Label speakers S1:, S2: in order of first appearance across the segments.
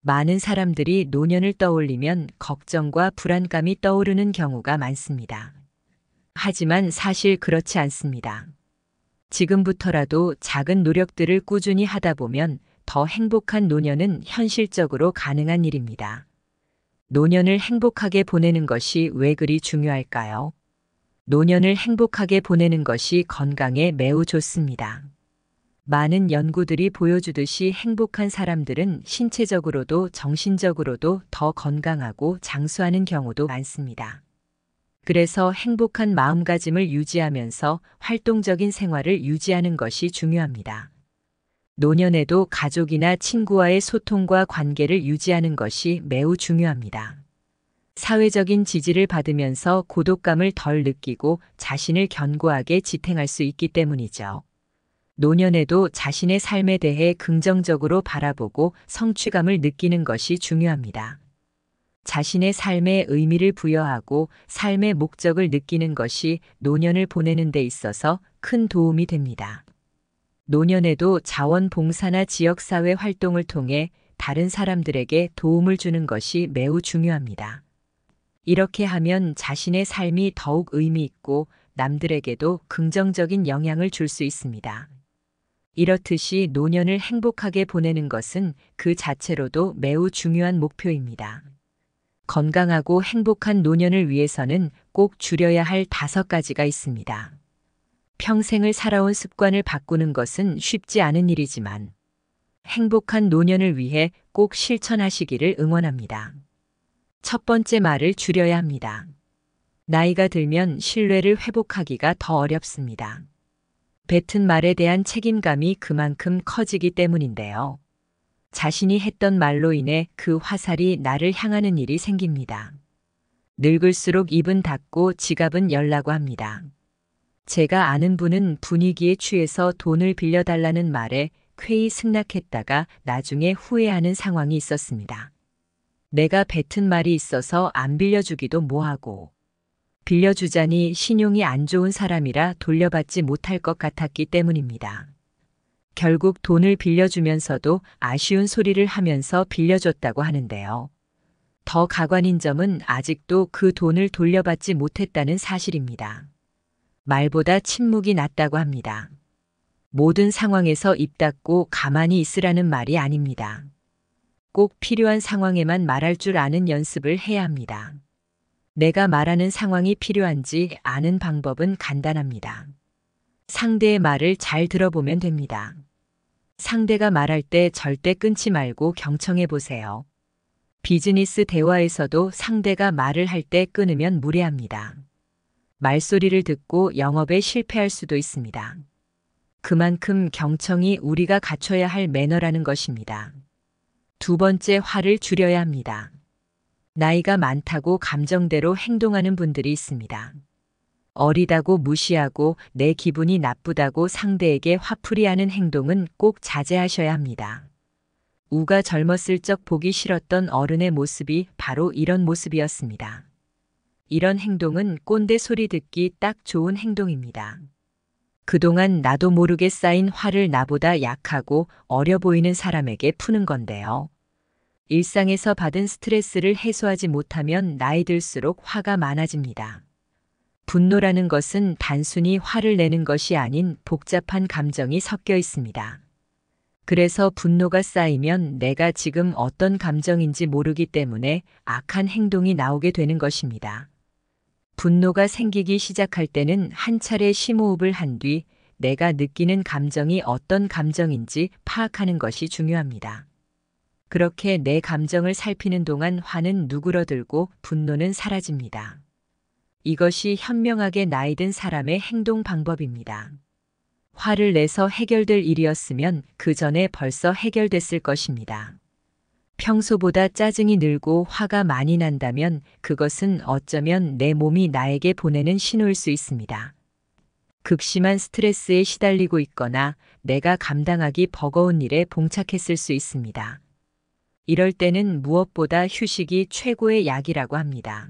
S1: 많은 사람들이 노년을 떠올리면 걱정과 불안감이 떠오르는 경우가 많습니다. 하지만 사실 그렇지 않습니다. 지금부터라도 작은 노력들을 꾸준히 하다 보면 더 행복한 노년은 현실적으로 가능한 일입니다. 노년을 행복하게 보내는 것이 왜 그리 중요할까요? 노년을 행복하게 보내는 것이 건강에 매우 좋습니다. 많은 연구들이 보여주듯이 행복한 사람들은 신체적으로도 정신적으로도 더 건강하고 장수하는 경우도 많습니다. 그래서 행복한 마음가짐을 유지하면서 활동적인 생활을 유지하는 것이 중요합니다. 노년에도 가족이나 친구와의 소통과 관계를 유지하는 것이 매우 중요합니다. 사회적인 지지를 받으면서 고독감을 덜 느끼고 자신을 견고하게 지탱할 수 있기 때문이죠. 노년에도 자신의 삶에 대해 긍정적으로 바라보고 성취감을 느끼는 것이 중요합니다. 자신의 삶에 의미를 부여하고 삶의 목적을 느끼는 것이 노년을 보내는 데 있어서 큰 도움이 됩니다. 노년에도 자원봉사나 지역사회 활동을 통해 다른 사람들에게 도움을 주는 것이 매우 중요합니다. 이렇게 하면 자신의 삶이 더욱 의미 있고 남들에게도 긍정적인 영향을 줄 수 있습니다. 이렇듯이 노년을 행복하게 보내는 것은 그 자체로도 매우 중요한 목표입니다. 건강하고 행복한 노년을 위해서는 꼭 줄여야 할 5가지가 있습니다. 평생을 살아온 습관을 바꾸는 것은 쉽지 않은 일이지만 행복한 노년을 위해 꼭 실천하시기를 응원합니다. 첫 번째, 말을 줄여야 합니다. 나이가 들면 신뢰를 회복하기가 더 어렵습니다. 뱉은 말에 대한 책임감이 그만큼 커지기 때문인데요. 자신이 했던 말로 인해 그 화살이 나를 향하는 일이 생깁니다. 늙을수록 입은 닫고 지갑은 열라고 합니다. 제가 아는 분은 분위기에 취해서 돈을 빌려달라는 말에 쾌히 승낙했다가 나중에 후회하는 상황이 있었습니다. 내가 뱉은 말이 있어서 안 빌려주기도 뭐하고 빌려주자니 신용이 안 좋은 사람이라 돌려받지 못할 것 같았기 때문입니다. 결국 돈을 빌려주면서도 아쉬운 소리를 하면서 빌려줬다고 하는데요. 더 가관인 점은 아직도 그 돈을 돌려받지 못했다는 사실입니다. 말보다 침묵이 낫다고 합니다. 모든 상황에서 입 닫고 가만히 있으라는 말이 아닙니다. 꼭 필요한 상황에만 말할 줄 아는 연습을 해야 합니다. 내가 말하는 상황이 필요한지 아는 방법은 간단합니다. 상대의 말을 잘 들어보면 됩니다. 상대가 말할 때 절대 끊지 말고 경청해 보세요. 비즈니스 대화에서도 상대가 말을 할 때 끊으면 무례합니다. 말소리를 듣고 영업에 실패할 수도 있습니다. 그만큼 경청이 우리가 갖춰야 할 매너라는 것입니다. 두 번째, 화를 줄여야 합니다. 나이가 많다고 감정대로 행동하는 분들이 있습니다. 어리다고 무시하고 내 기분이 나쁘다고 상대에게 화풀이하는 행동은 꼭 자제하셔야 합니다. 우가 젊었을 적 보기 싫었던 어른의 모습이 바로 이런 모습이었습니다. 이런 행동은 꼰대 소리 듣기 딱 좋은 행동입니다. 그동안 나도 모르게 쌓인 화를 나보다 약하고 어려 보이는 사람에게 푸는 건데요. 일상에서 받은 스트레스를 해소하지 못하면 나이 들수록 화가 많아집니다. 분노라는 것은 단순히 화를 내는 것이 아닌 복잡한 감정이 섞여 있습니다. 그래서 분노가 쌓이면 내가 지금 어떤 감정인지 모르기 때문에 악한 행동이 나오게 되는 것입니다. 분노가 생기기 시작할 때는 한 차례 심호흡을 한 뒤 내가 느끼는 감정이 어떤 감정인지 파악하는 것이 중요합니다. 그렇게 내 감정을 살피는 동안 화는 누그러들고 분노는 사라집니다. 이것이 현명하게 나이 든 사람의 행동 방법입니다. 화를 내서 해결될 일이었으면 그 전에 벌써 해결됐을 것입니다. 평소보다 짜증이 늘고 화가 많이 난다면 그것은 어쩌면 내 몸이 나에게 보내는 신호일 수 있습니다. 극심한 스트레스에 시달리고 있거나 내가 감당하기 버거운 일에 봉착했을 수 있습니다. 이럴 때는 무엇보다 휴식이 최고의 약이라고 합니다.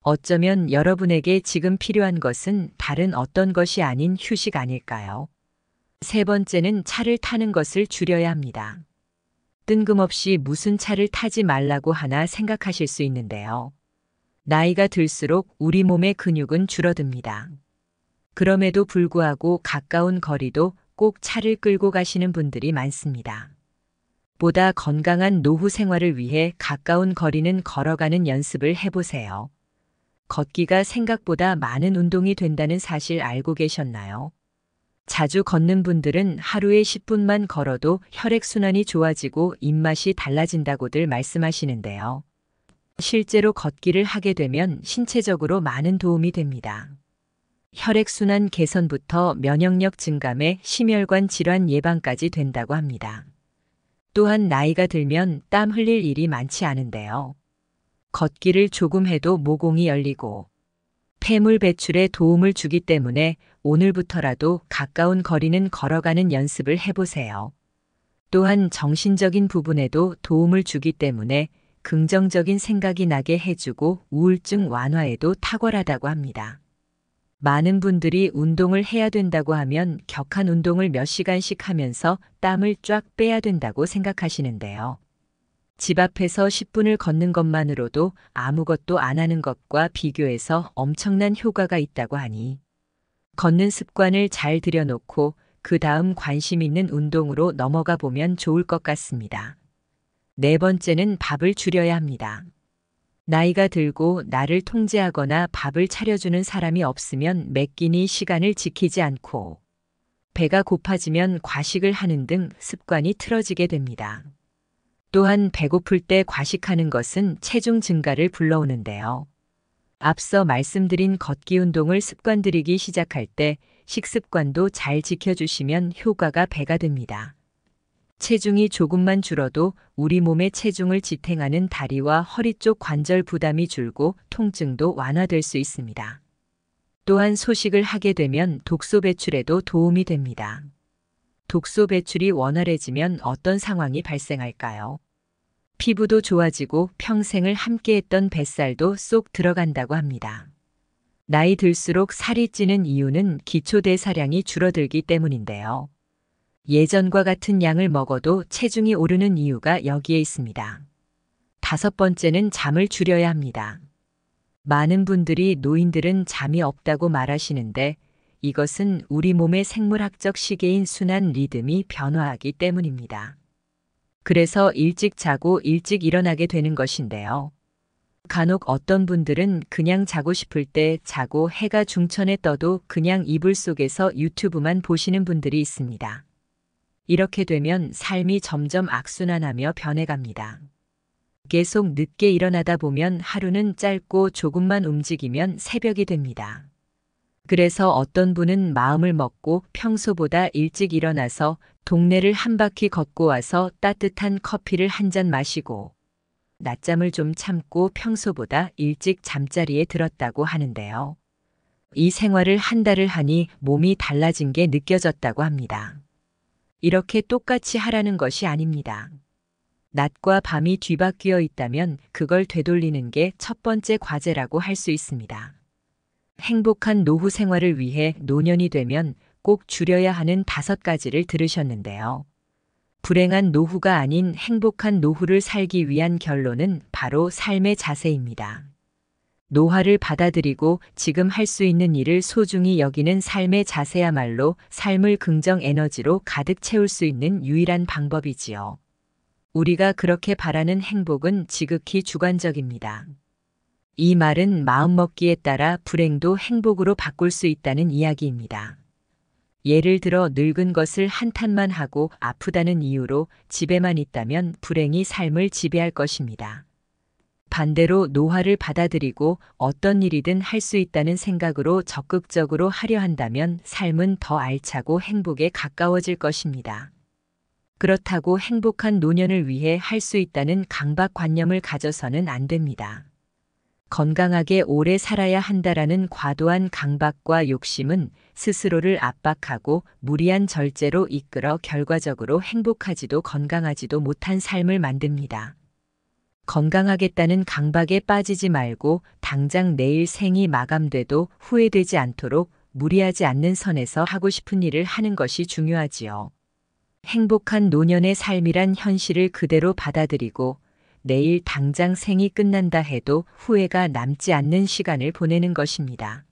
S1: 어쩌면 여러분에게 지금 필요한 것은 다른 어떤 것이 아닌 휴식 아닐까요? 세 번째는 차를 타는 것을 줄여야 합니다. 뜬금없이 무슨 차를 타지 말라고 하나 생각하실 수 있는데요. 나이가 들수록 우리 몸의 근육은 줄어듭니다. 그럼에도 불구하고 가까운 거리도 꼭 차를 끌고 가시는 분들이 많습니다. 보다 건강한 노후 생활을 위해 가까운 거리는 걸어가는 연습을 해보세요. 걷기가 생각보다 많은 운동이 된다는 사실 알고 계셨나요? 자주 걷는 분들은 하루에 10분만 걸어도 혈액순환이 좋아지고 입맛이 달라진다고들 말씀하시는데요. 실제로 걷기를 하게 되면 신체적으로 많은 도움이 됩니다. 혈액순환 개선부터 면역력 증감에 심혈관 질환 예방까지 된다고 합니다. 또한 나이가 들면 땀 흘릴 일이 많지 않은데요. 걷기를 조금 해도 모공이 열리고 폐물 배출에 도움을 주기 때문에 오늘부터라도 가까운 거리는 걸어가는 연습을 해보세요. 또한 정신적인 부분에도 도움을 주기 때문에 긍정적인 생각이 나게 해주고 우울증 완화에도 탁월하다고 합니다. 많은 분들이 운동을 해야 된다고 하면 격한 운동을 몇 시간씩 하면서 땀을 쫙 빼야 된다고 생각하시는데요. 집 앞에서 10분을 걷는 것만으로도 아무것도 안 하는 것과 비교해서 엄청난 효과가 있다고 하니 걷는 습관을 잘 들여놓고 그 다음 관심 있는 운동으로 넘어가 보면 좋을 것 같습니다. 네 번째는 밥을 줄여야 합니다. 나이가 들고 나를 통제하거나 밥을 차려주는 사람이 없으면 매 끼니 시간을 지키지 않고 배가 고파지면 과식을 하는 등 습관이 틀어지게 됩니다. 또한 배고플 때 과식하는 것은 체중 증가를 불러오는데요. 앞서 말씀드린 걷기 운동을 습관들이기 시작할 때 식습관도 잘 지켜주시면 효과가 배가 됩니다. 체중이 조금만 줄어도 우리 몸의 체중을 지탱하는 다리와 허리 쪽 관절 부담이 줄고 통증도 완화될 수 있습니다. 또한 소식을 하게 되면 독소 배출에도 도움이 됩니다. 독소 배출이 원활해지면 어떤 상황이 발생할까요? 피부도 좋아지고 평생을 함께했던 뱃살도 쏙 들어간다고 합니다. 나이 들수록 살이 찌는 이유는 기초대사량이 줄어들기 때문인데요. 예전과 같은 양을 먹어도 체중이 오르는 이유가 여기에 있습니다. 다섯 번째는 잠을 줄여야 합니다. 많은 분들이 노인들은 잠이 없다고 말하시는데 이것은 우리 몸의 생물학적 시계인 순환 리듬이 변화하기 때문입니다. 그래서 일찍 자고 일찍 일어나게 되는 것인데요. 간혹 어떤 분들은 그냥 자고 싶을 때 자고 해가 중천에 떠도 그냥 이불 속에서 유튜브만 보시는 분들이 있습니다. 이렇게 되면 삶이 점점 악순환하며 변해갑니다. 계속 늦게 일어나다 보면 하루는 짧고 조금만 움직이면 새벽이 됩니다. 그래서 어떤 분은 마음을 먹고 평소보다 일찍 일어나서 동네를 한 바퀴 걷고 와서 따뜻한 커피를 한 잔 마시고 낮잠을 좀 참고 평소보다 일찍 잠자리에 들었다고 하는데요. 이 생활을 한 달을 하니 몸이 달라진 게 느껴졌다고 합니다. 이렇게 똑같이 하라는 것이 아닙니다. 낮과 밤이 뒤바뀌어 있다면 그걸 되돌리는 게 첫 번째 과제라고 할 수 있습니다. 행복한 노후 생활을 위해 노년이 되면 꼭 줄여야 하는 5가지를 들으셨는데요. 불행한 노후가 아닌 행복한 노후를 살기 위한 결론은 바로 삶의 자세입니다. 노화를 받아들이고 지금 할 수 있는 일을 소중히 여기는 삶의 자세야말로 삶을 긍정 에너지로 가득 채울 수 있는 유일한 방법이지요. 우리가 그렇게 바라는 행복은 지극히 주관적입니다. 이 말은 마음먹기에 따라 불행도 행복으로 바꿀 수 있다는 이야기입니다. 예를 들어 늙은 것을 한탄만 하고 아프다는 이유로 집에만 있다면 불행이 삶을 지배할 것입니다. 반대로 노화를 받아들이고 어떤 일이든 할 수 있다는 생각으로 적극적으로 하려 한다면 삶은 더 알차고 행복에 가까워질 것입니다. 그렇다고 행복한 노년을 위해 할 수 있다는 강박관념을 가져서는 안 됩니다. 건강하게 오래 살아야 한다라는 과도한 강박과 욕심은 스스로를 압박하고 무리한 절제로 이끌어 결과적으로 행복하지도 건강하지도 못한 삶을 만듭니다. 건강하겠다는 강박에 빠지지 말고 당장 내일 생이 마감돼도 후회되지 않도록 무리하지 않는 선에서 하고 싶은 일을 하는 것이 중요하지요. 행복한 노년의 삶이란 현실을 그대로 받아들이고 내일 당장 생이 끝난다 해도 후회가 남지 않는 시간을 보내는 것입니다.